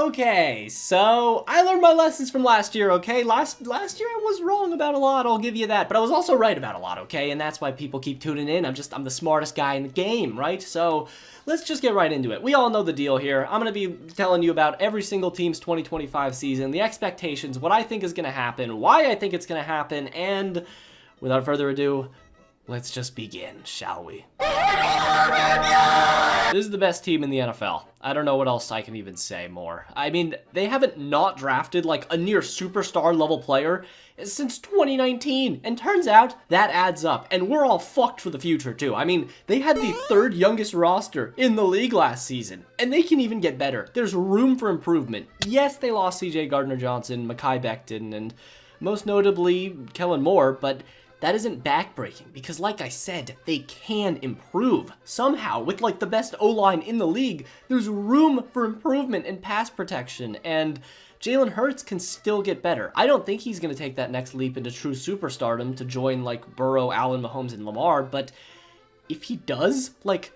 Okay, so I learned my lessons from last year, okay? Last year I was wrong about a lot, I'll give you that, but I was also right about a lot, okay? And that's why people keep tuning in. I'm the smartest guy in the game, right? So let's just get right into it. We all know the deal here. I'm gonna be telling you about every single team's 2025 season, the expectations, what I think is gonna happen, why I think it's gonna happen, and without further ado, let's just begin, shall we? This is the best team in the NFL. I don't know what else I can even say more. I mean, they haven't not drafted like a near superstar level player since 2019. And turns out that adds up. And we're all fucked for the future too. I mean, they had the third youngest roster in the league last season. And they can even get better. There's room for improvement. Yes, they lost CJ Gardner-Johnson, Mekhi Becton, and most notably Kellen Moore, but that isn't backbreaking because, like I said, they can improve. Somehow, with like the best O-line in the league, there's room for improvement in pass protection, and Jalen Hurts can still get better. I don't think he's going to take that next leap into true superstardom to join like Burrow, Allen, Mahomes, and Lamar, but if he does, like,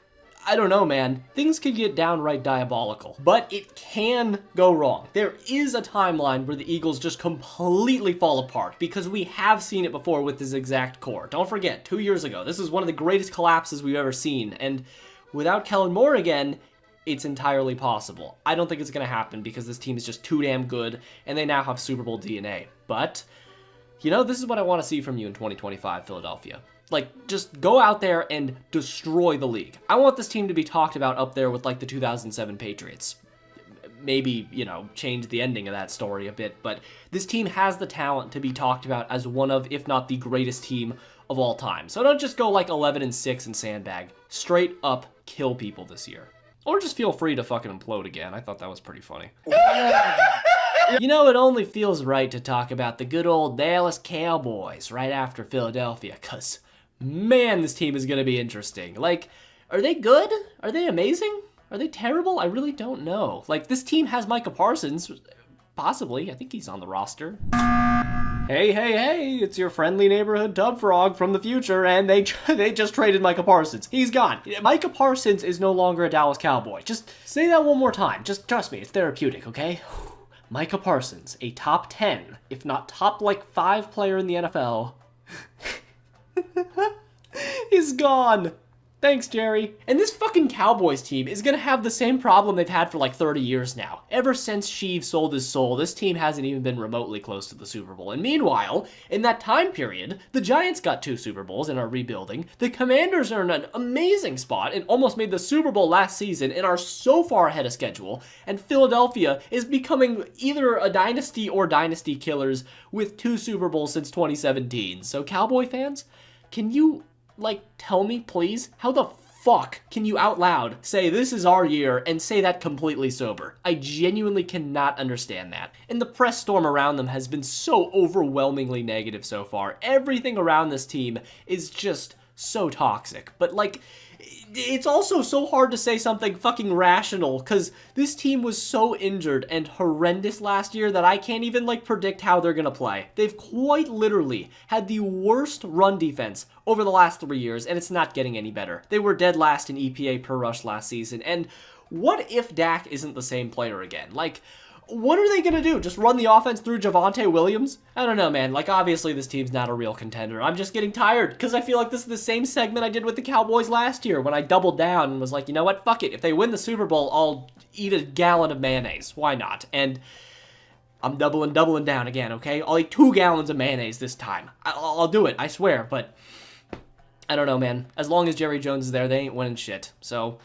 I don't know, man. Things could get downright diabolical, but it can go wrong. There is a timeline where the Eagles just completely fall apart because we have seen it before with this exact core. Don't forget, 2 years ago, this is one of the greatest collapses we've ever seen, and without Kellen Moore again, it's entirely possible. I don't think it's going to happen because this team is just too damn good, and they now have Super Bowl DNA. But, you know, this is what I want to see from you in 2025, Philadelphia. Like, just go out there and destroy the league. I want this team to be talked about up there with, like, the 2007 Patriots. Maybe, you know, change the ending of that story a bit, but this team has the talent to be talked about as one of, if not the greatest team of all time. So don't just go, like, 11-6 and sandbag. Straight up kill people this year. Or just feel free to fucking implode again. I thought that was pretty funny. You know, it only feels right to talk about the good old Dallas Cowboys right after Philadelphia, because man, this team is going to be interesting. Like, are they good? Are they amazing? Are they terrible? I really don't know. Like, this team has Micah Parsons. Possibly. I think he's on the roster. Hey, it's your friendly neighborhood TubFrog from the future, and they just traded Micah Parsons. He's gone. Micah Parsons is no longer a Dallas Cowboy. Just say that one more time. Just trust me, it's therapeutic, okay? Micah Parsons, a top 10, if not top, like, 5 player in the NFL, is gone. Thanks, Jerry. And this fucking Cowboys team is gonna have the same problem they've had for like 30 years now. Ever since Sheev sold his soul, this team hasn't even been remotely close to the Super Bowl. And meanwhile, in that time period, the Giants got 2 Super Bowls and are rebuilding. The Commanders are in an amazing spot and almost made the Super Bowl last season and are so far ahead of schedule. And Philadelphia is becoming either a dynasty or dynasty killers with 2 Super Bowls since 2017. So Cowboy fans, can you, like, tell me, please, how the fuck can you out loud say this is our year and say that completely sober? I genuinely cannot understand that. And the press storm around them has been so overwhelmingly negative so far. Everything around this team is just so toxic. But, like, it's also so hard to say something fucking rational because this team was so injured and horrendous last year that I can't even, like, predict how they're gonna play. They've quite literally had the worst run defense over the last 3 years, and it's not getting any better. They were dead last in EPA per rush last season, and what if Dak isn't the same player again? Like, what are they going to do? Just run the offense through Javonte Williams? I don't know, man. Like, obviously, this team's not a real contender. I'm just getting tired because I feel like this is the same segment I did with the Cowboys last year when I doubled down and was like, you know what? Fuck it. If they win the Super Bowl, I'll eat a gallon of mayonnaise. Why not? And I'm doubling down again, okay? I'll eat 2 gallons of mayonnaise this time. I'll do it, I swear. But I don't know, man. As long as Jerry Jones is there, they ain't winning shit. So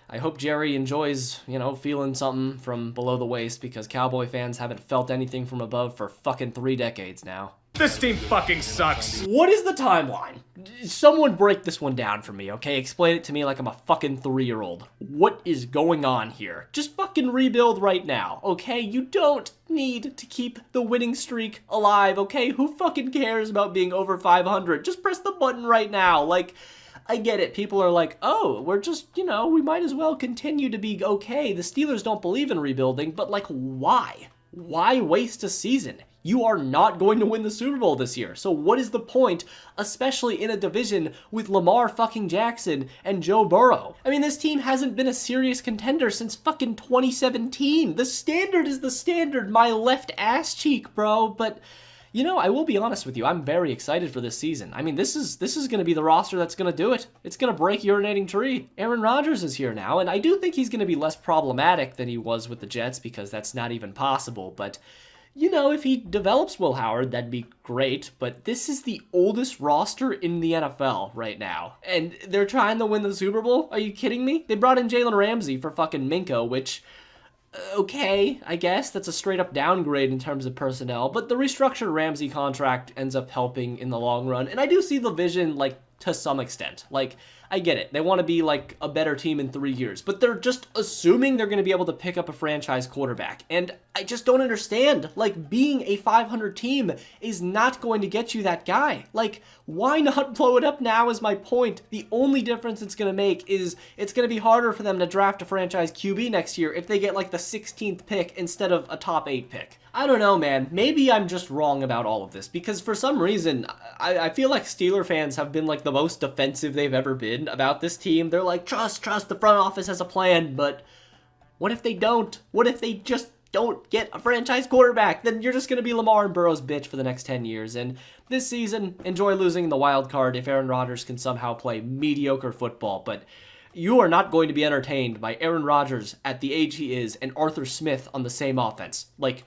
I hope Jerry enjoys, you know, feeling something from below the waist because Cowboy fans haven't felt anything from above for fucking 3 decades now. This team fucking sucks. What is the timeline? Someone break this one down for me, okay? Explain it to me like I'm a fucking 3-year-old. What is going on here? Just fucking rebuild right now, okay? You don't need to keep the winning streak alive, okay? Who fucking cares about being over 500? Just press the button right now. Like, I get it. People are like, oh, we're just, you know, we might as well continue to be okay. The Steelers don't believe in rebuilding, but, like, why? why waste a season? You are not going to win the Super Bowl this year. So what is the point, especially in a division with Lamar fucking Jackson and Joe Burrow? I mean, this team hasn't been a serious contender since fucking 2017. The standard is the standard, my left ass cheek, bro. But, you know, I will be honest with you. I'm very excited for this season. I mean, this is going to be the roster that's going to do it. It's going to break urinating tree. Aaron Rodgers is here now, and I do think he's going to be less problematic than he was with the Jets because that's not even possible, but you know, if he develops Will Howard, that'd be great, but this is the oldest roster in the NFL right now, and they're trying to win the Super Bowl? Are you kidding me? They brought in Jalen Ramsey for fucking Minka, which, okay, I guess, that's a straight up downgrade in terms of personnel, but the restructured Ramsey contract ends up helping in the long run, and I do see the vision, like, to some extent. Like, I get it. They want to be like a better team in 3 years, but they're just assuming they're going to be able to pick up a franchise quarterback. And I just don't understand. Like, being a 500 team is not going to get you that guy. Like, why not blow it up now is my point. The only difference it's going to make is it's going to be harder for them to draft a franchise QB next year if they get like the 16th pick instead of a top 8 pick. I don't know, man. Maybe I'm just wrong about all of this because for some reason, I feel like Steeler fans have been like the most defensive they've ever been about this team. They're like, trust, the front office has a plan, but what if they don't? What if they just don't get a franchise quarterback? Then you're just going to be Lamar and Burrow's bitch for the next 10 years. And this season, enjoy losing in the wild card if Aaron Rodgers can somehow play mediocre football, but you are not going to be entertained by Aaron Rodgers at the age he is and Arthur Smith on the same offense. Like,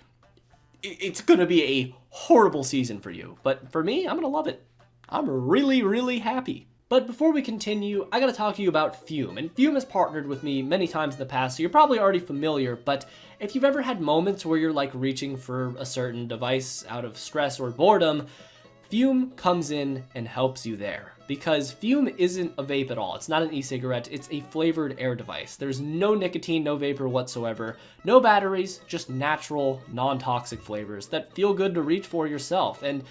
it's going to be a horrible season for you. But for me, I'm going to love it. I'm really, really happy. But before we continue, I gotta talk to you about Fume. And Fume has partnered with me many times in the past, so you're probably already familiar, but if you've ever had moments where you're like reaching for a certain device out of stress or boredom, Fume comes in and helps you there. Because Fume isn't a vape at all. It's not an e-cigarette, it's a flavored air device. There's no nicotine, no vapor whatsoever, no batteries, just natural, non-toxic flavors that feel good to reach for yourself. And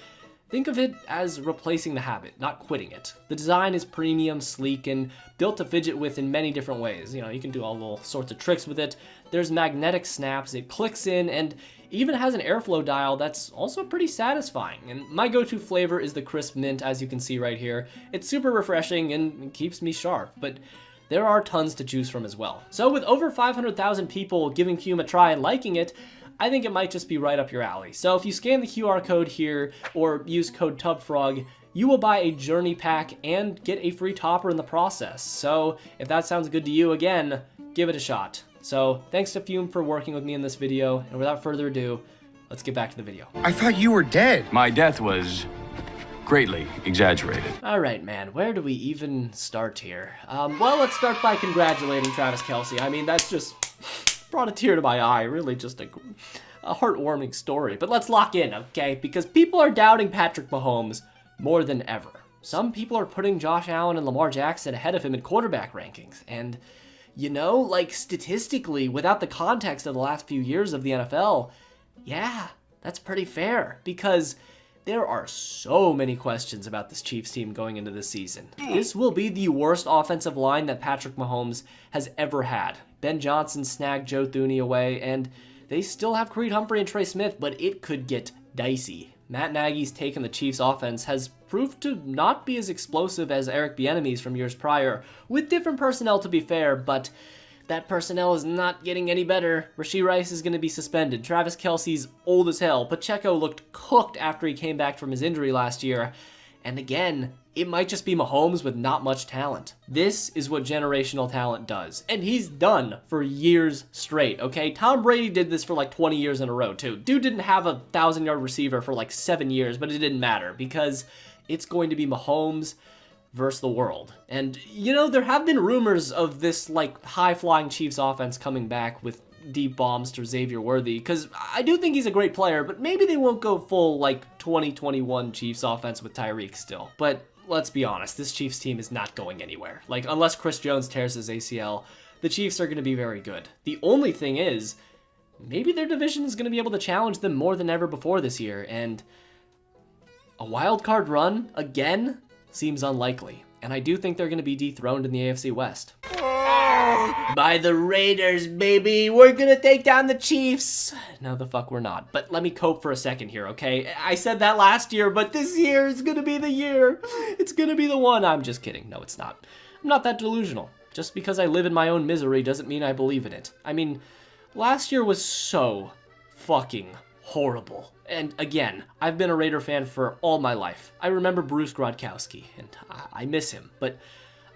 think of it as replacing the habit, not quitting it. The design is premium, sleek, and built to fidget with in many different ways. You know, you can do all sorts of tricks with it. There's magnetic snaps, it clicks in, and even has an airflow dial that's also pretty satisfying. And my go-to flavor is the crisp mint, as you can see right here. It's super refreshing and keeps me sharp, but there are tons to choose from as well. So with over 500,000 people giving Fume a try and liking it, I think it might just be right up your alley. So if you scan the QR code here or use code TubFrog, you will buy a journey pack and get a free topper in the process. So if that sounds good to you, again, give it a shot. So thanks to Fume for working with me in this video, and without further ado, let's get back to the video. I thought you were dead. My death was greatly exaggerated. All right, man, where do we even start here? Well, let's start by congratulating Travis Kelce. I mean, that's just brought a tear to my eye. Really just a heartwarming story. But let's lock in, okay? Because people are doubting Patrick Mahomes more than ever. Some people are putting Josh Allen and Lamar Jackson ahead of him in quarterback rankings. And, you know, like statistically, without the context of the last few years of the NFL, yeah, that's pretty fair. Because there are so many questions about this Chiefs team going into this season. This will be the worst offensive line that Patrick Mahomes has ever had. Ben Johnson snagged Joe Thuney away, and they still have Creed Humphrey and Trey Smith, but it could get dicey. Matt Nagy's take on the Chiefs' offense has proved to not be as explosive as Eric Bieniemy's from years prior, with different personnel to be fair, but that personnel is not getting any better. Rashee Rice is going to be suspended. Travis Kelce's old as hell. Pacheco looked cooked after he came back from his injury last year. And again, it might just be Mahomes with not much talent. This is what generational talent does. And he's done for years straight, okay? Tom Brady did this for like 20 years in a row, too. Dude didn't have a 1,000-yard receiver for like 7 years, but it didn't matter because it's going to be Mahomes versus the world. And, you know, there have been rumors of this, like, high-flying Chiefs offense coming back with deep bombs to Xavier Worthy, because I do think he's a great player, but maybe they won't go full, like, 2021 Chiefs offense with Tyreek still. But let's be honest, this Chiefs team is not going anywhere. Like, unless Chris Jones tears his ACL, the Chiefs are going to be very good. The only thing is, maybe their division is going to be able to challenge them more than ever before this year, and a wild card run, again, seems unlikely. And I do think they're going to be dethroned in the AFC West. by the Raiders, baby. We're gonna take down the Chiefs. No, the fuck we're not. But let me cope for a second here, okay? I said that last year, but this year is gonna be the year. It's gonna be the one. I'm just kidding. No, it's not. I'm not that delusional. Just because I live in my own misery doesn't mean I believe in it. I mean, last year was so fucking horrible. And again, I've been a Raider fan for all my life. I remember Bruce Grodkowski, and I miss him, but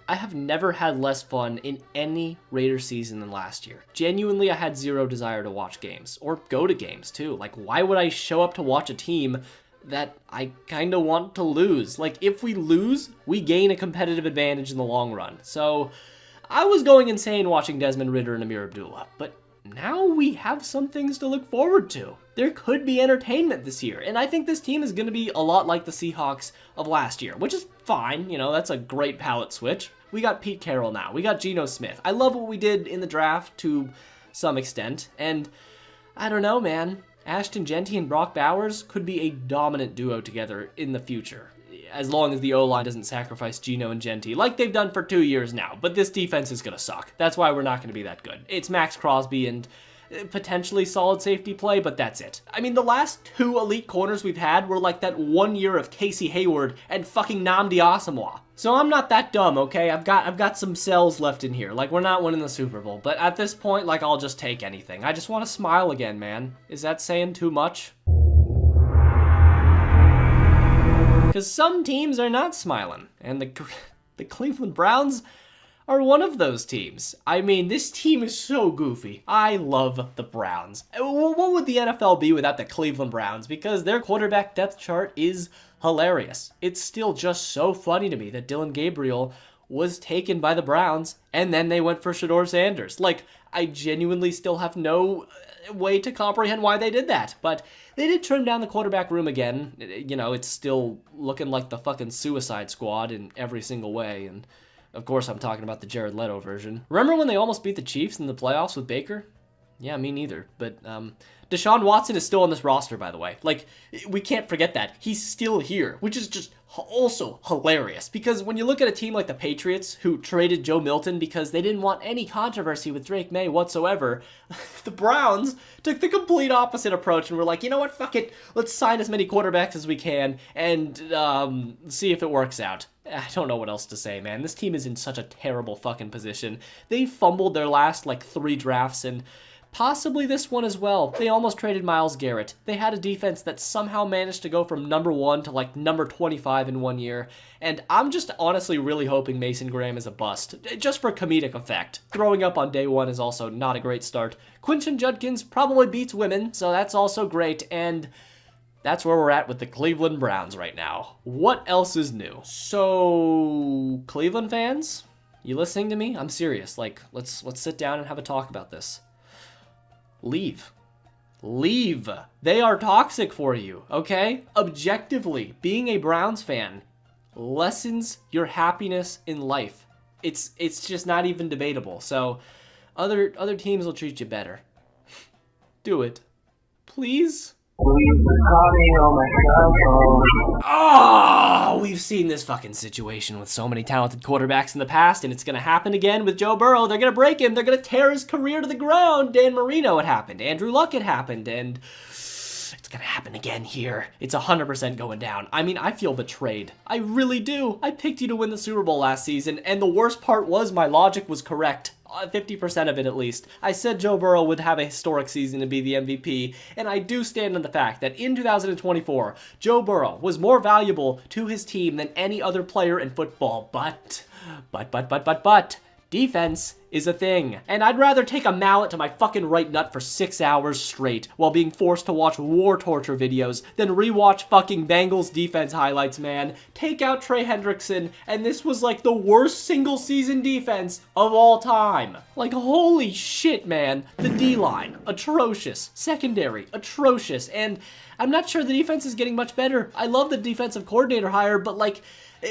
I have never had less fun in any Raider season than last year. Genuinely, I had zero desire to watch games, or go to games too. Like, why would I show up to watch a team that I kinda want to lose? Like, if we lose, we gain a competitive advantage in the long run. So, I was going insane watching Desmond Ridder and Amir Abdullah, but now we have some things to look forward to. There could be entertainment this year, and I think this team is going to be a lot like the Seahawks of last year, which is fine. You know, that's a great palette switch. We got Pete Carroll now. We got Geno Smith. I love what we did in the draft to some extent, and I don't know, man. Ashton Genty and Brock Bowers could be a dominant duo together in the future, as long as the O-line doesn't sacrifice Geno and Genty like they've done for 2 years now. But this defense is going to suck. That's why we're not going to be that good. It's Max Crosby and potentially solid safety play, but that's it. I mean, the last 2 elite corners we've had were like that 1 year of Casey Hayward and fucking Nnamdi Asomugha. So I'm not that dumb, okay? I've got some cells left in here. Like, we're not winning the Super Bowl, but at this point, like, I'll just take anything. I just want to smile again, man. Is that saying too much? Because some teams are not smiling, and the Cleveland Browns are one of those teams. I mean, this team is so goofy. I love the Browns. What would the NFL be without the Cleveland Browns? Because their quarterback depth chart is hilarious. It's still just so funny to me that Dylan Gabriel was taken by the Browns, and then they went for Shedeur Sanders. Like, I genuinely still have no way to comprehend why they did that, but they did trim down the quarterback room again. You know, it's still looking like the fucking Suicide Squad in every single way, and of course I'm talking about the Jared Leto version. Remember when they almost beat the Chiefs in the playoffs with Baker? Yeah, me neither, but Deshaun Watson is still on this roster, by the way. Like, we can't forget that. He's still here, which is just also hilarious, because when you look at a team like the Patriots, who traded Joe Milton because they didn't want any controversy with Drake May whatsoever, the Browns took the complete opposite approach and were like, you know what, fuck it, let's sign as many quarterbacks as we can and see if it works out. I don't know what else to say, man. This team is in such a terrible fucking position. They fumbled their last, like, 3 drafts, and possibly this one as well. They almost traded Myles Garrett. They had a defense that somehow managed to go from number 1 to like number 25 in 1 year. And I'm just honestly really hoping Mason Graham is a bust, just for comedic effect. Throwing up on day 1 is also not a great start. Quinton Judkins probably beats women, so that's also great. And that's where we're at with the Cleveland Browns right now. What else is new? So, Cleveland fans, you listening to me? I'm serious. Like, let's sit down and have a talk about this. Leave. Leave. They are toxic for you, okay? Objectively, being a Browns fan lessens your happiness in life. It's just not even debatable. So, other teams will treat you better. Do it. Please? Oh, we've seen this fucking situation with so many talented quarterbacks in the past, and it's going to happen again with Joe Burrow. They're going to break him. They're going to tear his career to the ground. Dan Marino, it happened. Andrew Luck, it happened. And it's going to happen again here. It's 100% going down. I mean, I feel betrayed. I really do. I picked you to win the Super Bowl last season, and the worst part was my logic was correct. 50% of it at least. I said Joe Burrow would have a historic season and be the MVP, and I do stand on the fact that in 2024, Joe Burrow was more valuable to his team than any other player in football, but, defense is a thing. And I'd rather take a mallet to my fucking right nut for 6 hours straight while being forced to watch war torture videos than rewatch fucking Bengals defense highlights, man. Take out Trey Hendrickson, and this was like the worst single season defense of all time. Like, holy shit, man. The D-line, atrocious. Secondary, atrocious. And I'm not sure the defense is getting much better. I love the defensive coordinator hire, but like,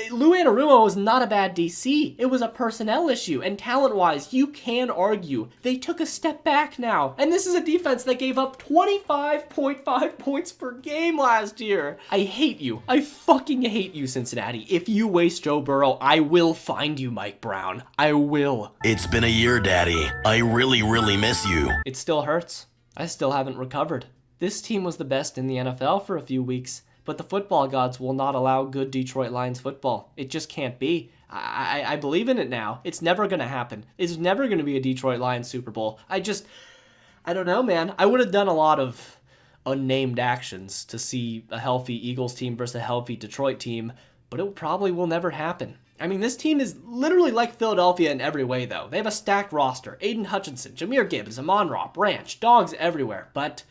Lou Anarumo was not a bad DC. It was a personnel issue, and talent-wise, you can argue they took a step back now. And this is a defense that gave up 25.5 points per game last year. I hate you. I fucking hate you, Cincinnati. If you waste Joe Burrow, I will find you, Mike Brown. I will. It's been a year, Daddy. I really, really miss you. It still hurts. I still haven't recovered. This team was the best in the NFL for a few weeks. But the football gods will not allow good Detroit Lions football. It just can't be. I believe in it now. It's never going to happen. It's never going to be a Detroit Lions Super Bowl. I don't know, man. I would have done a lot of unnamed actions to see a healthy Eagles team versus a healthy Detroit team, but it probably will never happen. I mean, this team is literally like Philadelphia in every way, though. They have a stacked roster. Aiden Hutchinson, Jahmyr Gibbs, Amon-Ra, Branch, dogs everywhere, but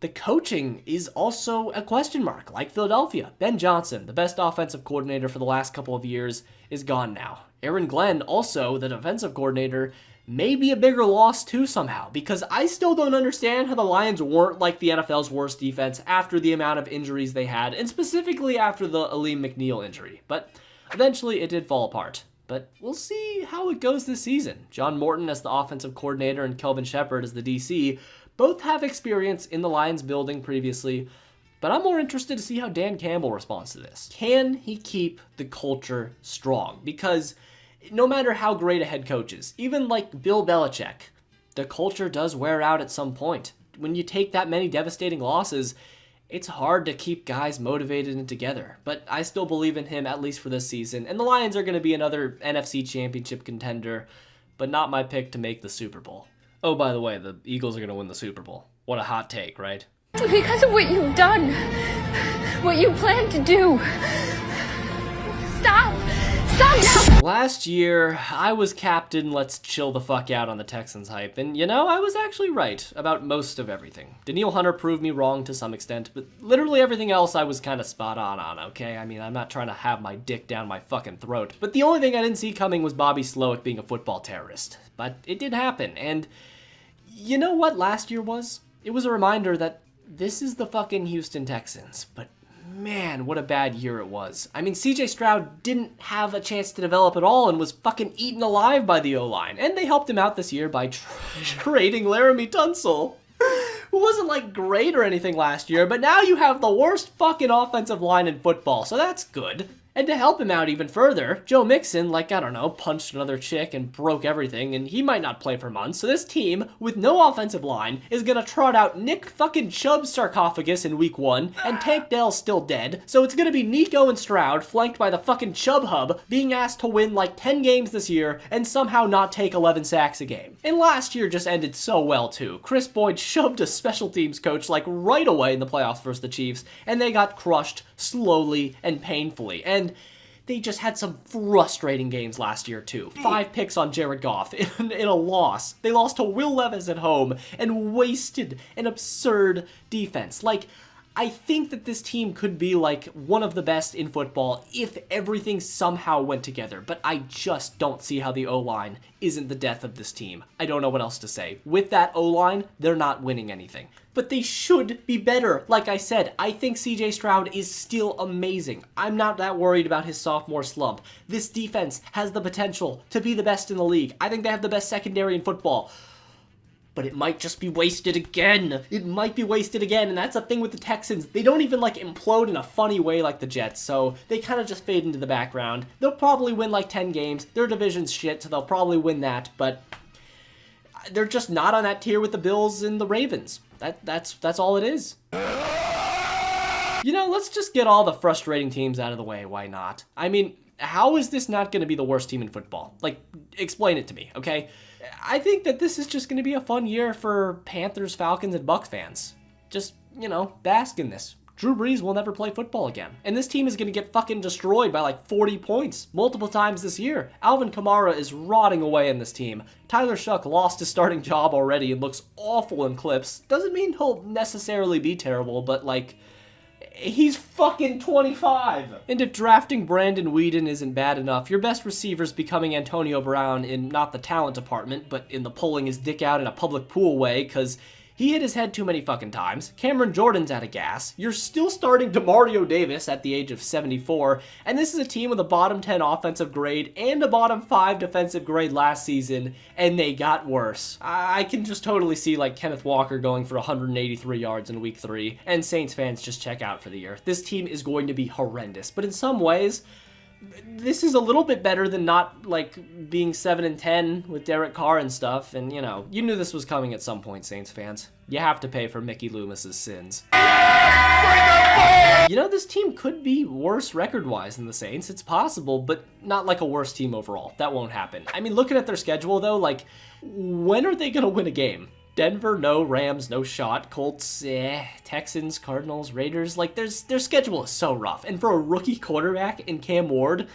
the coaching is also a question mark, like Philadelphia. Ben Johnson, the best offensive coordinator for the last couple of years, is gone now. Aaron Glenn, also the defensive coordinator, may be a bigger loss too somehow, because I still don't understand how the Lions weren't like the NFL's worst defense after the amount of injuries they had, and specifically after the Aleem McNeil injury. But eventually it did fall apart. But we'll see how it goes this season. John Morton as the offensive coordinator and Kelvin Shepard as the DC both have experience in the Lions building previously, but I'm more interested to see how Dan Campbell responds to this. Can he keep the culture strong? Because no matter how great a head coach is, even like Bill Belichick, the culture does wear out at some point. When you take that many devastating losses, it's hard to keep guys motivated and together. But I still believe in him, at least for this season, and the Lions are going to be another NFC Championship contender, but not my pick to make the Super Bowl. Oh, by the way, the Eagles are going to win the Super Bowl. What a hot take, right? Because of what you've done. What you plan to do. Stop! Stop now! Last year, I was captain let's chill the fuck out on the Texans hype, and you know, I was actually right about most of everything. Danielle Hunter proved me wrong to some extent, but literally everything else I was kind of spot on, okay? I mean, I'm not trying to have my dick down my fucking throat, but the only thing I didn't see coming was Bobby Slowick being a football terrorist. But it did happen, and you know what last year was? It was a reminder that this is the fucking Houston Texans, but man, what a bad year it was. I mean, CJ Stroud didn't have a chance to develop at all and was fucking eaten alive by the O-line, and they helped him out this year by trading Laramie Tunsil, who wasn't like great or anything last year, but now you have the worst fucking offensive line in football, so that's good. And to help him out even further, Joe Mixon, like, I don't know, punched another chick and broke everything, and he might not play for months. So this team, with no offensive line, is gonna trot out Nick fucking Chubb's sarcophagus in week 1, and Tank Dell's still dead. So it's gonna be Nico and Stroud, flanked by the fucking Chubb hub, being asked to win like 10 games this year, and somehow not take 11 sacks a game. And last year just ended so well too. Chris Boyd shoved a special teams coach like right away in the playoffs versus the Chiefs, and they got crushed slowly and painfully. And they just had some frustrating games last year, too. 5 picks on Jared Goff in a loss. They lost to Will Levis at home and wasted an absurd defense. Like, I think that this team could be, like, one of the best in football if everything somehow went together. But I just don't see how the O-line isn't the death of this team. I don't know what else to say. With that O-line, they're not winning anything. But they should be better. Like I said, I think CJ Stroud is still amazing. I'm not that worried about his sophomore slump. This defense has the potential to be the best in the league. I think they have the best secondary in football. But it might just be wasted again. It might be wasted again, and that's the thing with the Texans. They don't even, like, implode in a funny way like the Jets, so they kind of just fade into the background. They'll probably win, like, 10 games. Their division's shit, so they'll probably win that, but they're just not on that tier with the Bills and the Ravens. That's all it is. You know, let's just get all the frustrating teams out of the way. Why not? I mean, how is this not going to be the worst team in football? Like, explain it to me, okay? I think that this is just going to be a fun year for Panthers, Falcons, and Bucs fans. Just, you know, bask in this. Drew Brees will never play football again. And this team is going to get fucking destroyed by like 40 points multiple times this year. Alvin Kamara is rotting away in this team. Tyler Shuck lost his starting job already and looks awful in clips. Doesn't mean he'll necessarily be terrible, but like, he's fucking 25. And if drafting Brandon Weeden isn't bad enough, your best receiver's becoming Antonio Brown in not the talent department, but in the pulling his dick out in a public pool way, because He hit his head too many fucking times. Cameron Jordan's out of gas. You're still starting DeMario Davis at the age of 74. And this is a team with a bottom 10 offensive grade and a bottom 5 defensive grade last season. And they got worse. I can just totally see like Kenneth Walker going for 183 yards in week 3. And Saints fans just check out for the year. This team is going to be horrendous. But in some ways, this is a little bit better than not, like, being 7-10 with Derek Carr and stuff, and, you know, you knew this was coming at some point, Saints fans. You have to pay for Mickey Loomis's sins. You know, this team could be worse record-wise than the Saints. It's possible, but not like a worse team overall. That won't happen. I mean, looking at their schedule, though, like, when are they gonna win a game? Denver, no. Rams, no shot. Colts, Texans, Cardinals, Raiders. Like, their schedule is so rough. And for a rookie quarterback in Cam Ward,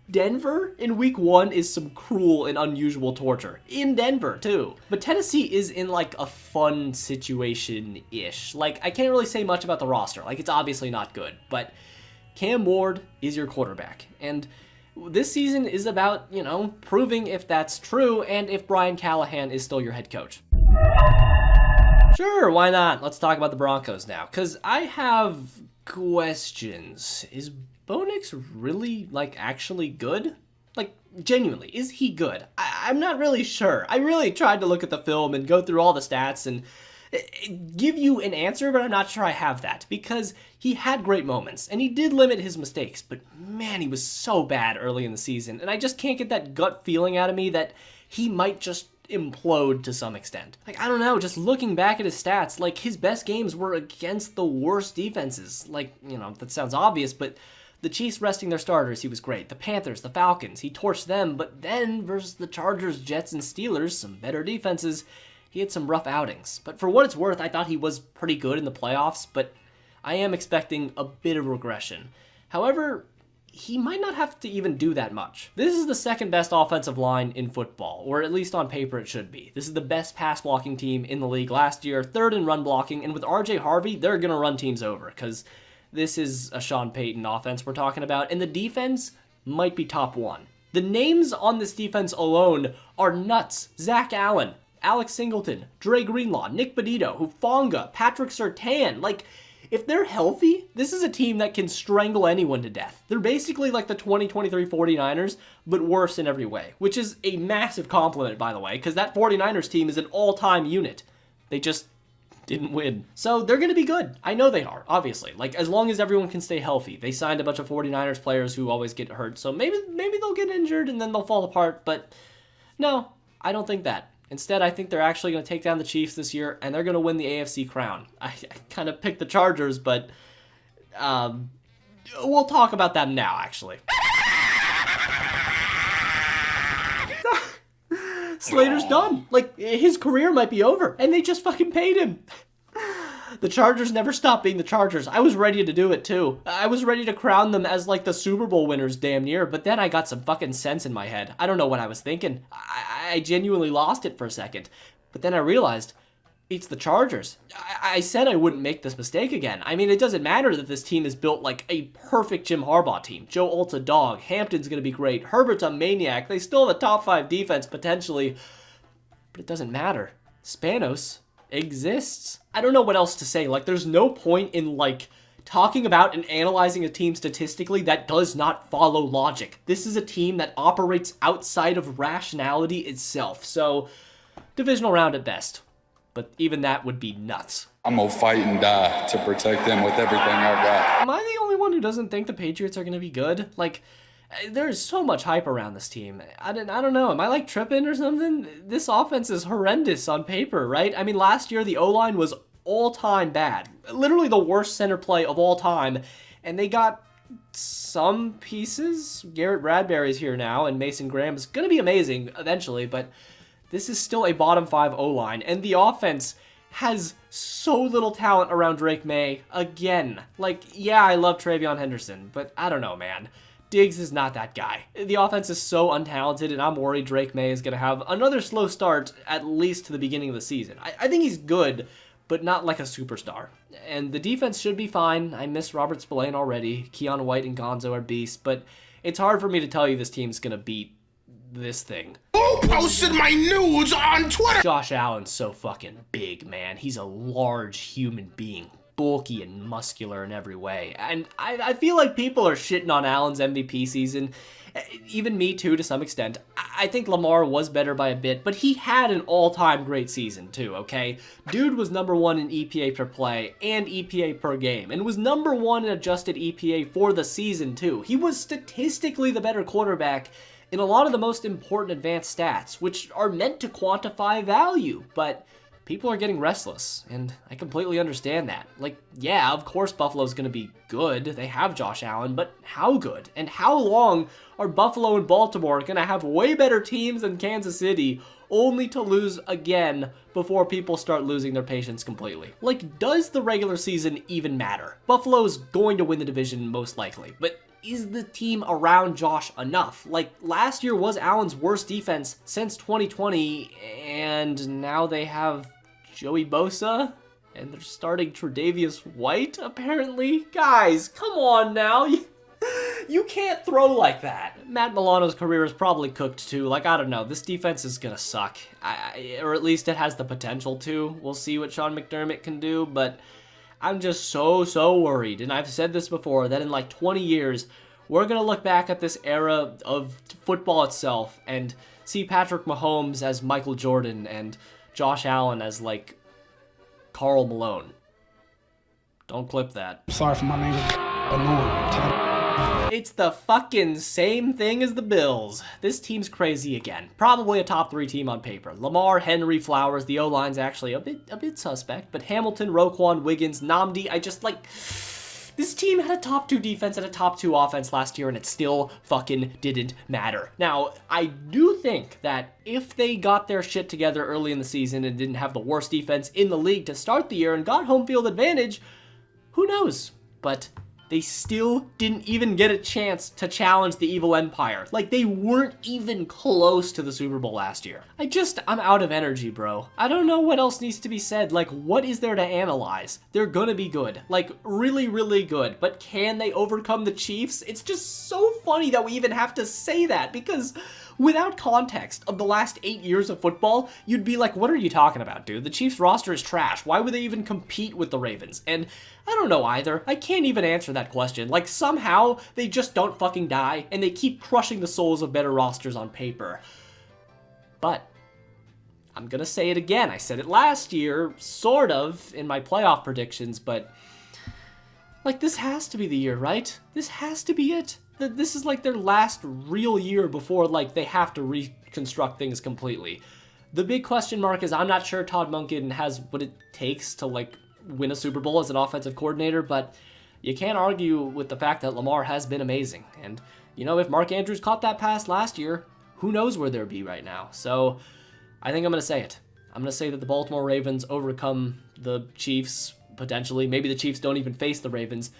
Denver in week 1 is some cruel and unusual torture. In Denver, too. But Tennessee is in, like, a fun situation-ish. Like, I can't really say much about the roster. Like, it's obviously not good. But Cam Ward is your quarterback. And this season is about, you know, proving if that's true and if Brian Callahan is still your head coach. Sure, why not? Let's talk about the Broncos now, because I have questions. Is Bo Nix really, like, actually good? Like, genuinely, is he good? I'm not really sure. I really tried to look at the film and go through all the stats and give you an answer, but I'm not sure I have that, because he had great moments, and he did limit his mistakes, but man, he was so bad early in the season, and I just can't get that gut feeling out of me that he might just implode to some extent. Like, I don't know, just looking back at his stats, like, his best games were against the worst defenses. Like, you know, that sounds obvious, but the Chiefs resting their starters, he was great. The Panthers, the Falcons, he torched them, but then versus the Chargers, Jets, and Steelers, some better defenses, he had some rough outings. But for what it's worth, I thought he was pretty good in the playoffs, but I am expecting a bit of regression. However, he might not have to even do that much. This is the second best offensive line in football, or at least on paper it should be. This is the best pass blocking team in the league last year, third in run blocking, and with RJ Harvey, they're gonna run teams over, because this is a Sean Payton offense we're talking about, and the defense might be top 1. The names on this defense alone are nuts. Zach Allen, Alex Singleton, Dre Greenlaw, Nick Bonito, Hufanga, Patrick Surtain. Like, if they're healthy, this is a team that can strangle anyone to death. They're basically like the 2023 49ers, but worse in every way, which is a massive compliment, by the way, because that 49ers team is an all-time unit. They just didn't win. So they're going to be good. I know they are, obviously. Like, as long as everyone can stay healthy. They signed a bunch of 49ers players who always get hurt, so maybe they'll get injured and then they'll fall apart, but no, I don't think that. Instead, I think they're actually going to take down the Chiefs this year, and they're going to win the AFC crown. I kind of picked the Chargers, but we'll talk about that now, actually. Slater's done. Like, his career might be over, and they just fucking paid him. The Chargers never stopped being the Chargers. I was ready to do it, too. I was ready to crown them as, like, the Super Bowl winners damn near, but then I got some fucking sense in my head. I don't know what I was thinking. I genuinely lost it for a second. But then I realized, it's the Chargers. I said I wouldn't make this mistake again. I mean, it doesn't matter that this team is built like a perfect Jim Harbaugh team. Joe Alt's a dog. Hampton's going to be great. Herbert's a maniac. They still have a top 5 defense, potentially. But it doesn't matter. Spanos exists. I don't know what else to say. Like, there's no point in, like, talking about and analyzing a team statistically that does not follow logic. This is a team that operates outside of rationality itself. So, divisional round at best. But even that would be nuts. I'm gonna fight and die to protect them with everything I've got. Am I the only one who doesn't think the Patriots are going to be good? Like, there's so much hype around this team. I don't know. Am I, like, tripping or something? This offense is horrendous on paper, right? I mean, last year the O-line was all-time bad. Literally the worst center play of all time. And they got some pieces. Garrett Bradbury's here now, and Mason Graham is going to be amazing eventually, but this is still a bottom 5 O-line. And the offense has so little talent around Drake May again. Like, yeah, I love Travion Henderson, but I don't know, man. Diggs is not that guy. The offense is so untalented, and I'm worried Drake May is going to have another slow start, at least to the beginning of the season. I think he's good, but not like a superstar. And the defense should be fine. I miss Robert Spillane already. Keon White and Gonzo are beasts, but it's hard for me to tell you this team's going to beat this thing. Who posted my nudes on Twitter? Josh Allen's so fucking big, man. He's a large human being, bulky and muscular in every way. And I feel like people are shitting on Allen's MVP season. Even me too, to some extent. I think Lamar was better by a bit, but he had an all-time great season too, okay? Dude was #1 in EPA per play and EPA per game, and was #1 in adjusted EPA for the season too. He was statistically the better quarterback in a lot of the most important advanced stats, which are meant to quantify value, but people are getting restless, and I completely understand that. Like, yeah, of course Buffalo's gonna be good. They have Josh Allen, but how good? And how long are Buffalo and Baltimore gonna have way better teams than Kansas City, only to lose again before people start losing their patience completely? Like, does the regular season even matter? Buffalo's going to win the division most likely, but is the team around Josh enough? Like, last year was Allen's worst defense since 2020, and now they have Joey Bosa, and they're starting Tre'Davious White, apparently? Guys, come on now. You can't throw like that. Matt Milano's career is probably cooked too. Like, I don't know. This defense is gonna suck. Or at least it has the potential to. We'll see what Sean McDermott can do, but I'm just so worried. And I've said this before, that in like 20 years, we're gonna look back at this era of football itself and see Patrick Mahomes as Michael Jordan and Josh Allen as, like, Karl Malone. Don't clip that. Sorry for my name. It's the fucking same thing as the Bills. This team's crazy again. Probably a top 3 team on paper. Lamar, Henry, Flowers. The O-line's actually a bit suspect. But Hamilton, Roquan, Wiggins, Nnamdi, I just, like... This team had a top 2 defense and a top 2 offense last year, and it still fucking didn't matter. Now, I do think that if they got their shit together early in the season and didn't have the worst defense in the league to start the year and got home field advantage, who knows? But they still didn't even get a chance to challenge the evil empire. Like, they weren't even close to the Super Bowl last year. I'm out of energy, bro. I don't know what else needs to be said. Like, what is there to analyze? They're gonna be good. Like, really good. But can they overcome the Chiefs? It's just so funny that we even have to say that, because without context of the last 8 years of football, you'd be like, what are you talking about, dude? The Chiefs roster is trash. Why would they even compete with the Ravens? And I don't know either. I can't even answer that question. Like, somehow they just don't fucking die, and they keep crushing the souls of better rosters on paper. But I'm gonna say it again. I said it last year, sort of, in my playoff predictions, but like, this has to be the year, right? This has to be it. This is like their last real year before, like, they have to reconstruct things completely. The big question mark is, I'm not sure Todd Monken has what it takes to, like, win a Super Bowl as an offensive coordinator, but you can't argue with the fact that Lamar has been amazing. And, you know, if Mark Andrews caught that pass last year, who knows where they'd be right now. So I think I'm going to say it. I'm going to say that the Baltimore Ravens overcome the Chiefs, potentially. Maybe the Chiefs don't even face the Ravens,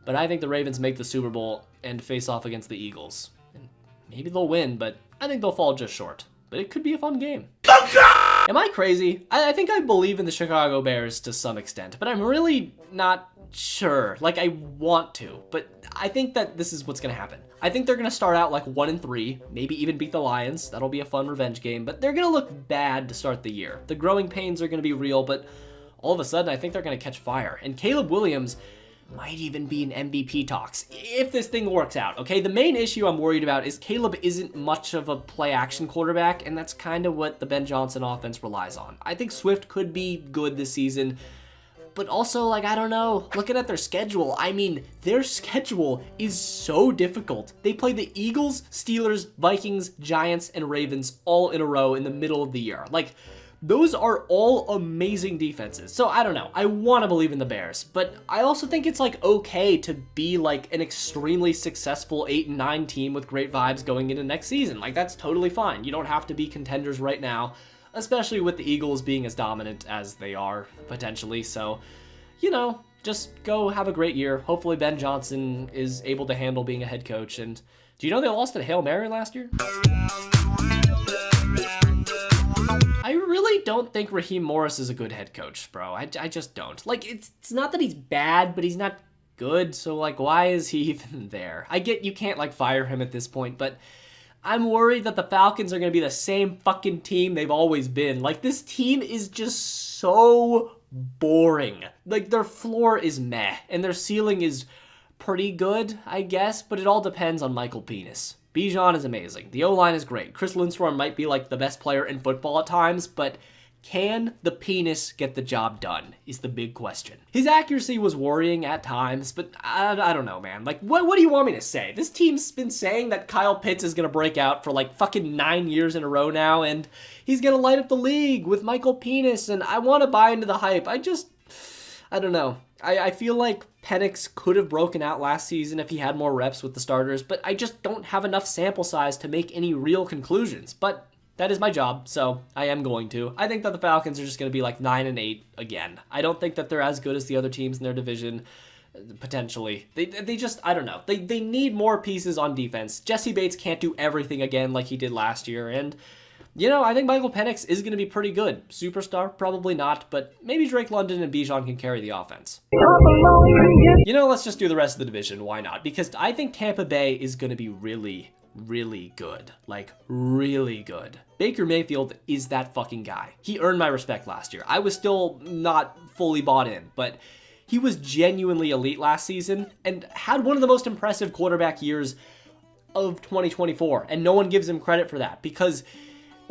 but I think the Ravens make the Super Bowl and face off against the Eagles. And maybe they'll win, but I think they'll fall just short. But it could be a fun game. Am I crazy? I think I believe in the Chicago Bears to some extent, but I'm really not sure. Like, I want to, but I think that this is what's going to happen. I think they're going to start out like 1-3, maybe even beat the Lions. That'll be a fun revenge game, but they're going to look bad to start the year. The growing pains are going to be real, but all of a sudden I think they're going to catch fire. And Caleb Williams might even be in MVP talks if this thing works out, okay? The main issue I'm worried about is Caleb isn't much of a play-action quarterback, and that's kind of what the Ben Johnson offense relies on. I think Swift could be good this season, but also, like, I don't know, looking at their schedule, I mean, their schedule is so difficult. They play the Eagles, Steelers, Vikings, Giants, and Ravens all in a row in the middle of the year. Like, those are all amazing defenses. So I don't know. I want to believe in the Bears, but I also think it's like okay to be like an extremely successful 8-9 team with great vibes going into next season. Like, that's totally fine. You don't have to be contenders right now, especially with the Eagles being as dominant as they are potentially. So, you know, just go have a great year. Hopefully Ben Johnson is able to handle being a head coach. And do you know they lost at Hail Mary last year? I really don't think Raheem Morris is a good head coach, bro. I just don't. Like, it's not that he's bad, but he's not good, so, like, why is he even there? I get you can't, like, fire him at this point, but I'm worried that the Falcons are going to be the same fucking team they've always been. Like, this team is just so boring. Like, their floor is meh, and their ceiling is pretty good, I guess, but it all depends on Michael Penis. Bijan is amazing. The O-line is great. Chris Lindstrom might be like the best player in football at times, but can the penis get the job done is the big question. His accuracy was worrying at times, but I don't know, man. Like, what do you want me to say? This team's been saying that Kyle Pitts is going to break out for like fucking 9 years in a row now, and he's going to light up the league with Michael Penis, and I want to buy into the hype. I don't know. I feel like Penix could have broken out last season if he had more reps with the starters, but I just don't have enough sample size to make any real conclusions. But that is my job, so I am going to. I think that the Falcons are just going to be like 9-8 again. I don't think that they're as good as the other teams in their division, potentially. They just, I don't know. They need more pieces on defense. Jesse Bates can't do everything again like he did last year, and you know, I think Michael Penix is going to be pretty good. Superstar? Probably not, but maybe Drake London and Bijan can carry the offense. You know, let's just do the rest of the division. Why not? Because I think Tampa Bay is going to be really, really good. Like, really good. Baker Mayfield is that fucking guy. He earned my respect last year. I was still not fully bought in, but he was genuinely elite last season and had one of the most impressive quarterback years of 2024, and no one gives him credit for that because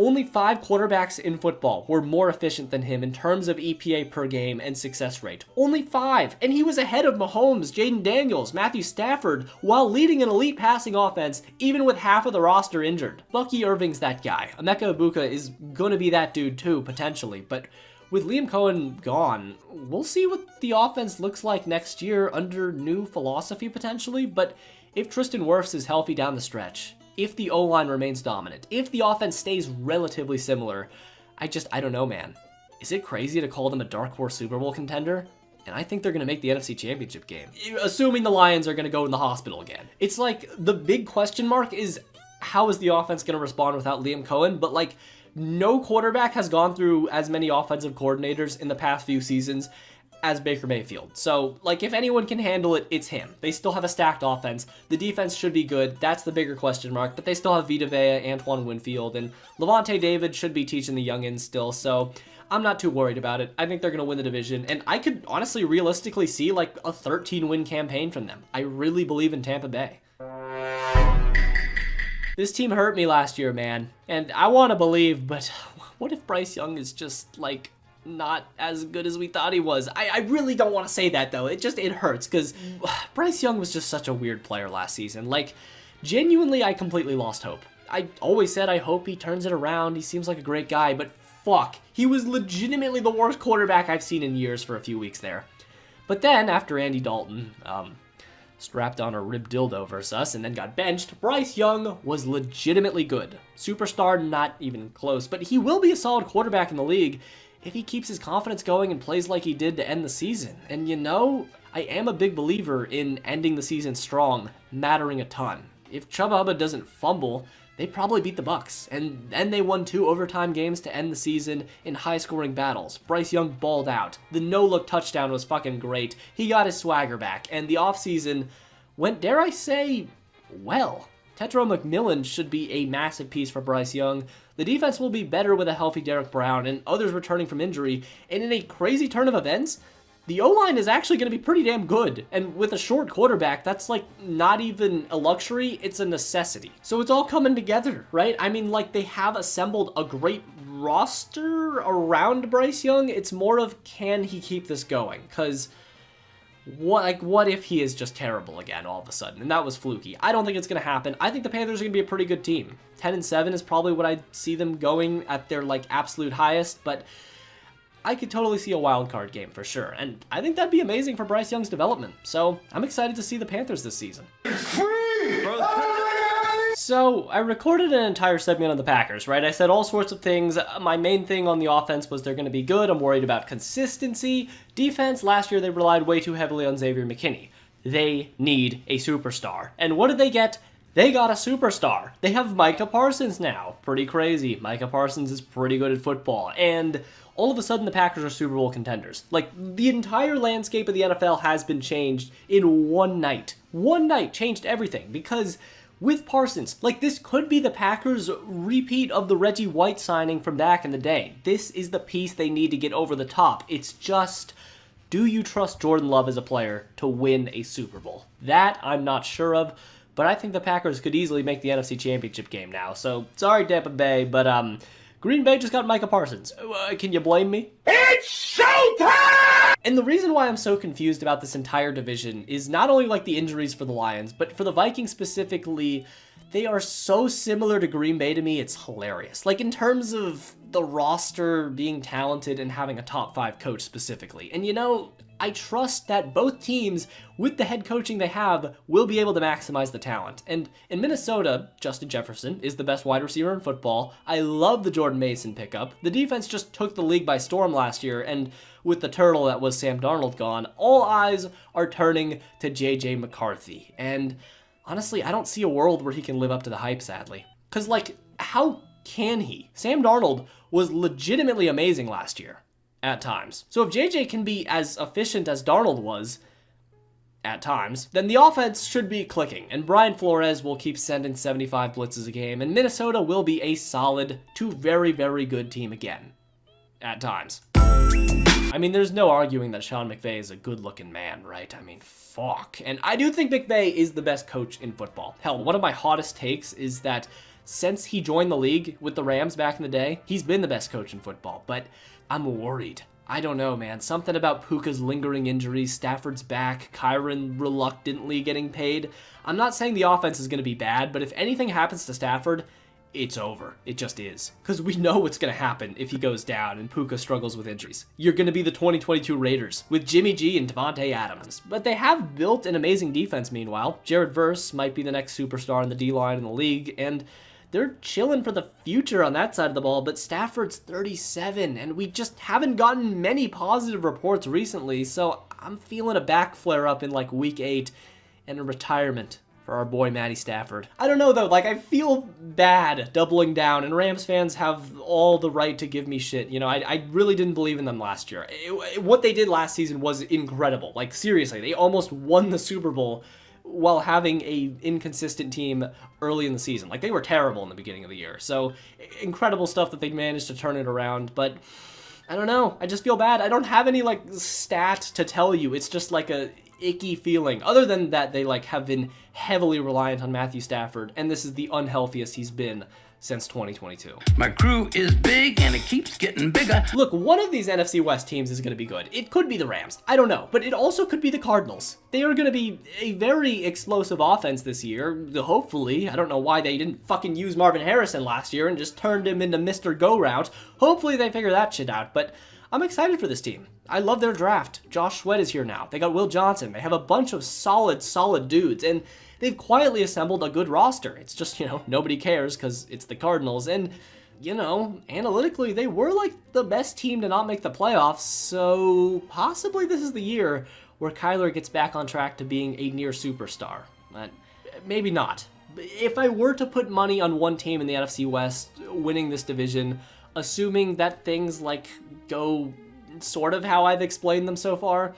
only 5 quarterbacks in football were more efficient than him in terms of EPA per game and success rate. Only 5. And he was ahead of Mahomes, Jaden Daniels, Matthew Stafford, while leading an elite passing offense, even with half of the roster injured. Bucky Irving's that guy. Emeka Ibuka is going to be that dude too, potentially. But with Liam Cohen gone, we'll see what the offense looks like next year under new philosophy, potentially. But if Tristan Wirfs is healthy down the stretch, if the O-line remains dominant, if the offense stays relatively similar, I don't know, man. Is it crazy to call them a dark horse Super Bowl contender? And I think they're going to make the NFC Championship game, assuming the Lions are going to go in the hospital again. It's like the big question mark is how is the offense going to respond without Liam Cohen? But like no quarterback has gone through as many offensive coordinators in the past few seasons as Baker Mayfield. So, like, if anyone can handle it, it's him. They still have a stacked offense. The defense should be good. That's the bigger question mark. But they still have Vita Vea, Antoine Winfield, and Levante David should be teaching the youngins still. So, I'm not too worried about it. I think they're going to win the division. And I could honestly, realistically see, like, a 13-win campaign from them. I really believe in Tampa Bay. This team hurt me last year, man. And I want to believe, but what if Bryce Young is just, like, not as good as we thought he was? I really don't want to say that though. It hurts because Bryce Young was just such a weird player last season. Like, genuinely, I completely lost hope. I always said I hope he turns it around. He seems like a great guy, but fuck, he was legitimately the worst quarterback I've seen in years for a few weeks there. But then after Andy Dalton strapped on a ribbed dildo versus us and then got benched, Bryce Young was legitimately good. Superstar, not even close, but he will be a solid quarterback in the league if he keeps his confidence going and plays like he did to end the season. And you know, I am a big believer in ending the season strong, mattering a ton. If Chuba Hubbard doesn't fumble, they probably beat the Bucs. And then they won 2 overtime games to end the season in high-scoring battles. Bryce Young balled out. The no-look touchdown was fucking great. He got his swagger back. And the offseason went, dare I say, well. Tetro McMillan should be a massive piece for Bryce Young. The defense will be better with a healthy Derek Brown and others returning from injury. And in a crazy turn of events, the O-line is actually going to be pretty damn good. And with a short quarterback, that's like not even a luxury, it's a necessity. So it's all coming together, right? I mean, like, they have assembled a great roster around Bryce Young. It's more of, can he keep this going? Because what if he is just terrible again all of a sudden? And that was fluky. I don't think it's going to happen. I think the Panthers are going to be a pretty good team. 10-7 is probably what I see them going at their like absolute highest, but I could totally see a wild card game for sure. And I think that'd be amazing for Bryce Young's development. So I'm excited to see the Panthers this season. So I recorded an entire segment on the Packers, right? I said all sorts of things. My main thing on the offense was they're going to be good. I'm worried about consistency. Defense, last year they relied way too heavily on Xavier McKinney. They need a superstar. And what did they get? They got a superstar. They have Micah Parsons now. Pretty crazy. Micah Parsons is pretty good at football. And all of a sudden the Packers are Super Bowl contenders. Like, the entire landscape of the NFL has been changed in one night. One night changed everything because with Parsons. Like, this could be the Packers' repeat of the Reggie White signing from back in the day. This is the piece they need to get over the top. It's just, do you trust Jordan Love as a player to win a Super Bowl? That I'm not sure of, but I think the Packers could easily make the NFC Championship game now. So, sorry Tampa Bay, but Green Bay just got Micah Parsons. Can you blame me? It's showtime! And the reason why I'm so confused about this entire division is not only like the injuries for the Lions, but for the Vikings specifically, they are so similar to Green Bay to me, it's hilarious. Like, in terms of the roster being talented and having a top 5 coach specifically. And you know, I trust that both teams, with the head coaching they have, will be able to maximize the talent. And in Minnesota, Justin Jefferson is the best wide receiver in football. I love the Jordan Mason pickup. The defense just took the league by storm last year, and with the turtle that was Sam Darnold gone, all eyes are turning to J.J. McCarthy. And honestly, I don't see a world where he can live up to the hype, sadly. Because, like, how can he? Sam Darnold was legitimately amazing last year. At times. So if JJ can be as efficient as Darnold was, at times, then the offense should be clicking, and Brian Flores will keep sending 75 blitzes a game, and Minnesota will be a solid to very, very good team again. At times. I mean, there's no arguing that Sean McVay is a good-looking man, right? I mean, fuck. And I do think McVay is the best coach in football. Hell, one of my hottest takes is that since he joined the league with the Rams back in the day, he's been the best coach in football, but I'm worried. I don't know, man. Something about Puka's lingering injuries, Stafford's back, Kyron reluctantly getting paid. I'm not saying the offense is going to be bad, but if anything happens to Stafford, it's over. It just is. Because we know what's going to happen if he goes down and Puka struggles with injuries. You're going to be the 2022 Raiders with Jimmy G and Devontae Adams. But they have built an amazing defense meanwhile. Jared Verse might be the next superstar in the D-line in the league, and they're chilling for the future on that side of the ball, but Stafford's 37, and we just haven't gotten many positive reports recently, so I'm feeling a back flare-up in like week 8 and a retirement for our boy Matty Stafford. I don't know though, like I feel bad doubling down, and Rams fans have all the right to give me shit. You know, I really didn't believe in them last year. What they did last season was incredible. Like seriously, they almost won the Super Bowl while having a inconsistent team early in the season. Like, they were terrible in the beginning of the year. So, incredible stuff that they managed to turn it around, but I don't know. I just feel bad. I don't have any, like, stat to tell you. It's just, like, a icky feeling. Other than that, they, like, have been heavily reliant on Matthew Stafford, and this is the unhealthiest he's been since 2022. My crew is big and it keeps getting bigger. Look, one of these NFC West teams is going to be good. It could be the Rams. I don't know. But it also could be the Cardinals. They are going to be a very explosive offense this year. Hopefully. I don't know why they didn't fucking use Marvin Harrison last year and just turned him into Mr. Go Route. Hopefully they figure that shit out. But I'm excited for this team. I love their draft. Josh Sweat is here now. They got Will Johnson. They have a bunch of solid dudes. And they've quietly assembled a good roster. It's just, you know, nobody cares because it's the Cardinals. And, you know, analytically, they were like the best team to not make the playoffs. So possibly this is the year where Kyler gets back on track to being a near superstar. But maybe not. If I were to put money on one team in the NFC West winning this division, assuming that things like go sort of how I've explained them so far,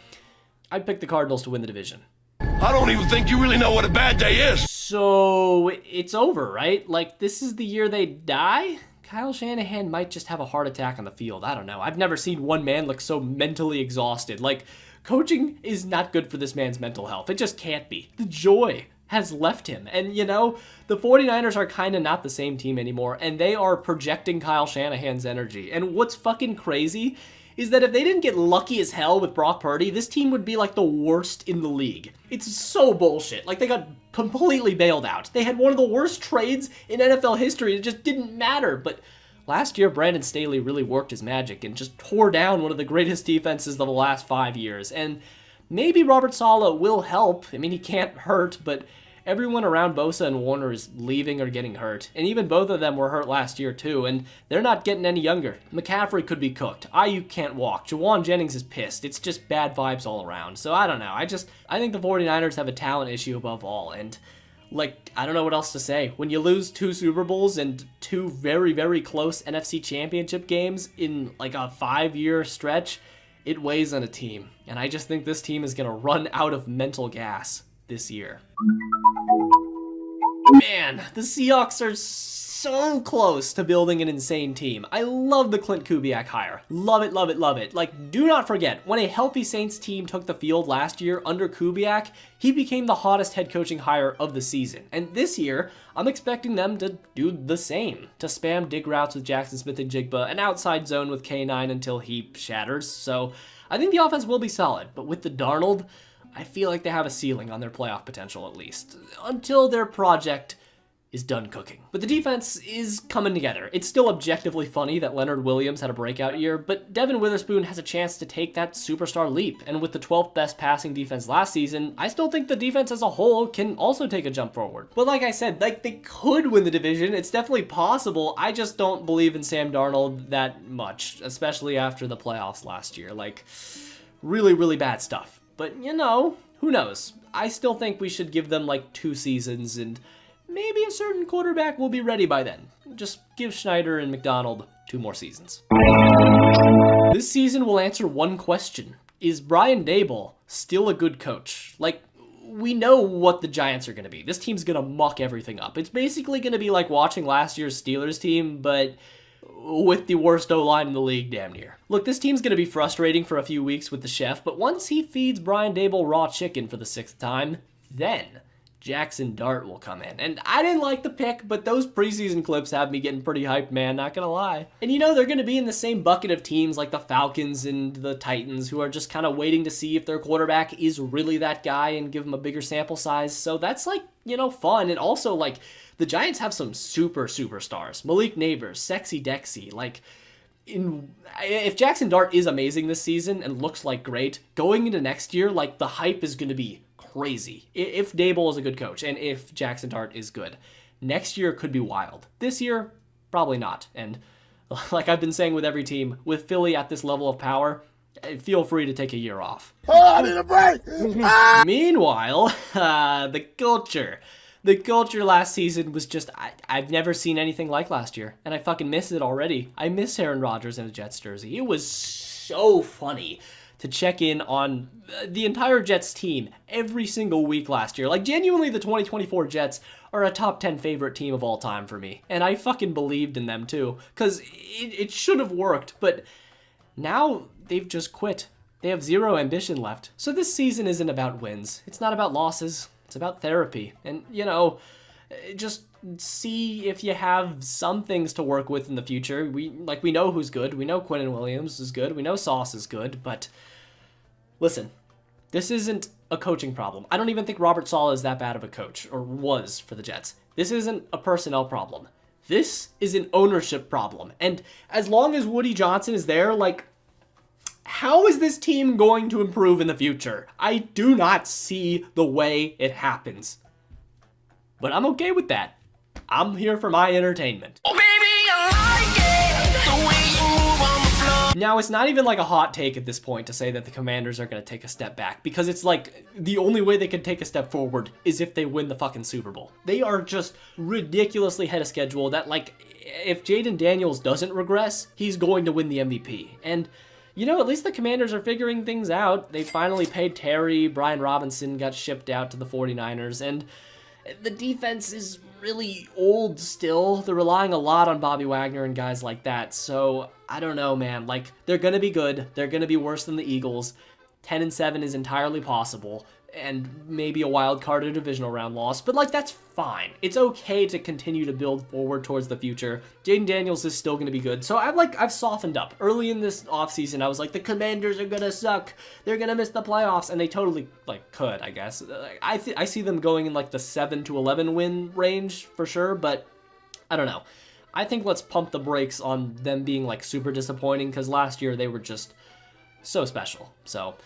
I'd pick the Cardinals to win the division. I don't even think you really know what a bad day is. So it's over, right? Like, this is the year they die? Kyle Shanahan might just have a heart attack on the field. I don't know. I've never seen one man look so mentally exhausted. Like, coaching is not good for this man's mental health. It just can't be. The joy has left him. And, you know, the 49ers are kind of not the same team anymore, and they are projecting Kyle Shanahan's energy. And what's fucking crazy is that if they didn't get lucky as hell with Brock Purdy, this team would be like the worst in the league. It's so bullshit. Like, they got completely bailed out. They had one of the worst trades in NFL history. It just didn't matter. But last year, Brandon Staley really worked his magic and just tore down one of the greatest defenses of the last 5 years. And maybe Robert Saleh will help. I mean, he can't hurt, but everyone around Bosa and Warner is leaving or getting hurt. And even both of them were hurt last year too, and they're not getting any younger. McCaffrey could be cooked. Ayuk can't walk. Jawan Jennings is pissed. It's just bad vibes all around. So I don't know. I think the 49ers have a talent issue above all. And, like, I don't know what else to say. When you lose 2 Super Bowls and 2 very, very close NFC Championship games in, like, a 5-year stretch, it weighs on a team. And I just think this team is going to run out of mental gas this year. Man, the Seahawks are so close to building an insane team. I love the Clint Kubiak hire. Love it, love it, love it. Like, do not forget, when a healthy Saints team took the field last year under Kubiak, he became the hottest head coaching hire of the season. And this year, I'm expecting them to do the same. To spam dig routes with Jackson Smith-Njigba, an outside zone with K9 until he shatters. So, I think the offense will be solid. But with the Darnold, I feel like they have a ceiling on their playoff potential at least. Until their project is done cooking. But the defense is coming together. It's still objectively funny that Leonard Williams had a breakout year, but Devin Witherspoon has a chance to take that superstar leap. And with the 12th best passing defense last season, I still think the defense as a whole can also take a jump forward. But like I said, like, they could win the division. It's definitely possible. I just don't believe in Sam Darnold that much, especially after the playoffs last year. Like, really, really bad stuff. But, you know, who knows? I still think we should give them like 2 seasons, and maybe a certain quarterback will be ready by then. Just give Schneider and McDonald 2 more seasons. This season will answer one question. Is Brian Daboll still a good coach? Like, we know what the Giants are going to be. This team's going to muck everything up. It's basically going to be like watching last year's Steelers team, but with the worst O-line in the league, damn near. Look, this team's going to be frustrating for a few weeks with the chef, but once he feeds Brian Daboll raw chicken for the 6th time, then Jackson Dart will come in. And I didn't like the pick, but those preseason clips have me getting pretty hyped, man, not gonna lie. And you know, they're gonna be in the same bucket of teams like the Falcons and the Titans, who are just kind of waiting to see if their quarterback is really that guy and give them a bigger sample size. So that's like, you know, fun. And also, like, the Giants have some superstars. Malik Neighbors, Sexy Dexy, like, if Jackson Dart is amazing this season and looks like great, going into next year, like, the hype is gonna be crazy. If Daboll is a good coach and if Jackson Dart is good, next year could be wild. This year, probably not. And like I've been saying with every team, with Philly at this level of power, feel free to take a year off. Oh, I need a break! Meanwhile, the culture. The culture last season was just, I've never seen anything like last year. And I fucking miss it already. I miss Aaron Rodgers in a Jets jersey. It was so funny to check in on the entire Jets team every single week last year. Like, genuinely, the 2024 Jets are a top 10 favorite team of all time for me. And I fucking believed in them, too. Because it should have worked, but now they've just quit. They have 0 ambition left. So this season isn't about wins. It's not about losses. It's about therapy. And, you know, just see if you have some things to work with in the future. We know who's good. We know Quinnen Williams is good. We know Sauce is good, but listen, this isn't a coaching problem. I don't even think Robert Saleh is that bad of a coach, or was for the Jets. This isn't a personnel problem. This is an ownership problem. And as long as Woody Johnson is there, like, how is this team going to improve in the future? I do not see the way it happens. But I'm okay with that. I'm here for my entertainment. Oh, baby, I like it! The way you move on the floor. Now, it's not even like a hot take at this point to say that the Commanders are going to take a step back, because it's like the only way they can take a step forward is if they win the fucking Super Bowl. They are just ridiculously ahead of schedule that, like, if Jaden Daniels doesn't regress, he's going to win the MVP. And, you know, at least the Commanders are figuring things out. They finally paid Terry, Brian Robinson got shipped out to the 49ers, and the defense is really old still. They're relying a lot on Bobby Wagner and guys like that. So, I don't know, man. Like, they're going to be good. They're going to be worse than the Eagles. 10-7 is entirely possible. And maybe a wild card or divisional round loss. But, like, that's fine. It's okay to continue to build forward towards the future. Jaden Daniels is still going to be good. So, I've softened up. Early in this offseason, I was like, the Commanders are going to suck. They're going to miss the playoffs. And they totally, like, could, I guess. I see them going in, like, the 7-11 win range for sure. But, I don't know. I think let's pump the brakes on them being, like, super disappointing. Because last year, they were just so special. So,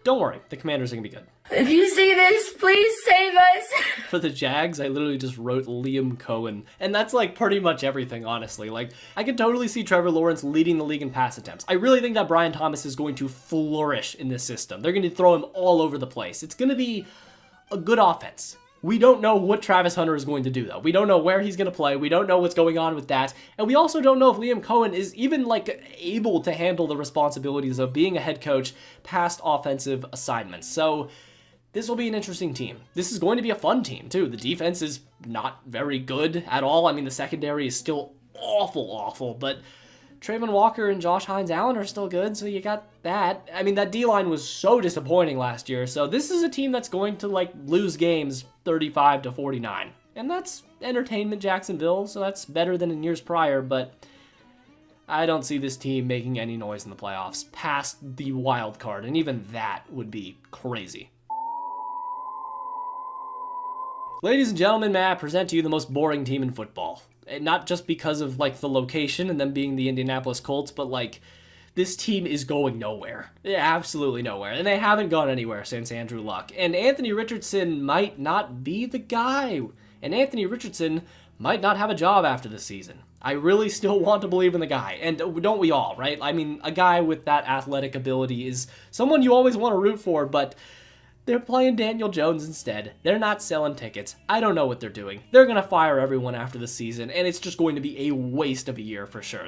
don't worry. The Commanders are going to be good. If you see this, please save us. For the Jags, I literally just wrote Liam Cohen. And that's like pretty much everything, honestly. Like, I could totally see Trevor Lawrence leading the league in pass attempts. I really think that Brian Thomas is going to flourish in this system. They're going to throw him all over the place. It's going to be a good offense. We don't know what Travis Hunter is going to do, though. We don't know where he's going to play. We don't know what's going on with that. And we also don't know if Liam Cohen is even, like, able to handle the responsibilities of being a head coach past offensive assignments. So, this will be an interesting team. This is going to be a fun team, too. The defense is not very good at all. I mean, the secondary is still awful, but Trayvon Walker and Josh Hines-Allen are still good, so you got that. I mean, that D-line was so disappointing last year, so this is a team that's going to, like, lose games 35-49. And that's entertainment Jacksonville, so that's better than in years prior, but I don't see this team making any noise in the playoffs past the wild card, and even that would be crazy. Ladies and gentlemen, may I present to you the most boring team in football. And not just because of, like, the location and them being the Indianapolis Colts, but, like, this team is going nowhere. Yeah, absolutely nowhere. And they haven't gone anywhere since Andrew Luck. And Anthony Richardson might not be the guy. And Anthony Richardson might not have a job after this season. I really still want to believe in the guy. And don't we all, right? I mean, a guy with that athletic ability is someone you always want to root for, but they're playing Daniel Jones instead. They're not selling tickets. I don't know what they're doing. They're going to fire everyone after the season, and it's just going to be a waste of a year for sure.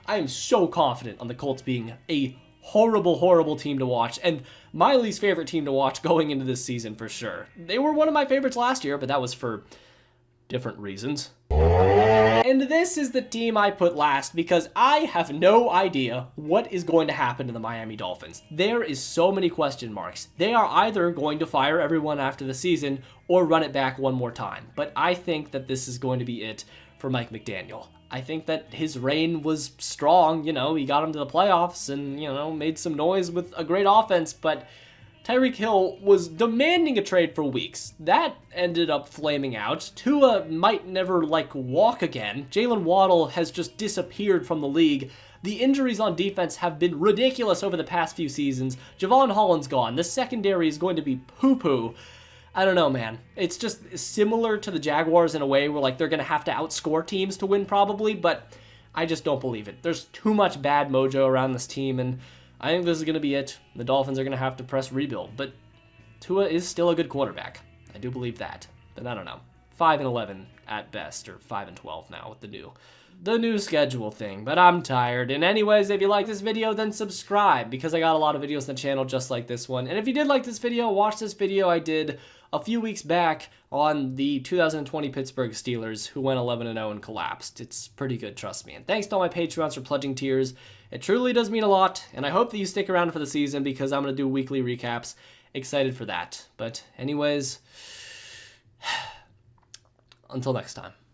I am so confident on the Colts being a horrible team to watch, and my least favorite team to watch going into this season for sure. They were one of my favorites last year, but that was for different reasons. And this is the team I put last because I have no idea what is going to happen to the Miami Dolphins. There is so many question marks. They are either going to fire everyone after the season or run it back one more time. But I think that this is going to be it for Mike McDaniel. I think that his reign was strong. You know, he got him to the playoffs and, you know, made some noise with a great offense, but Tyreek Hill was demanding a trade for weeks. That ended up flaming out. Tua might never, like, walk again. Jalen Waddle has just disappeared from the league. The injuries on defense have been ridiculous over the past few seasons. Javon Holland's gone. The secondary is going to be poo-poo. I don't know, man. It's just similar to the Jaguars in a way where, like, they're going to have to outscore teams to win probably, but I just don't believe it. There's too much bad mojo around this team, and I think this is going to be it. The Dolphins are going to have to press rebuild, but Tua is still a good quarterback. I do believe that, but I don't know. 5-11 at best, or 5-12 now with the new schedule thing, but I'm tired. And anyways, if you like this video, then subscribe, because I got a lot of videos on the channel just like this one. And if you did like this video, watch this video I did a few weeks back on the 2020 Pittsburgh Steelers, who went 11-0 and collapsed. It's pretty good, trust me. And thanks to all my Patreons for pledging tiers. It truly does mean a lot, and I hope that you stick around for the season because I'm going to do weekly recaps. Excited for that. But anyways, until next time.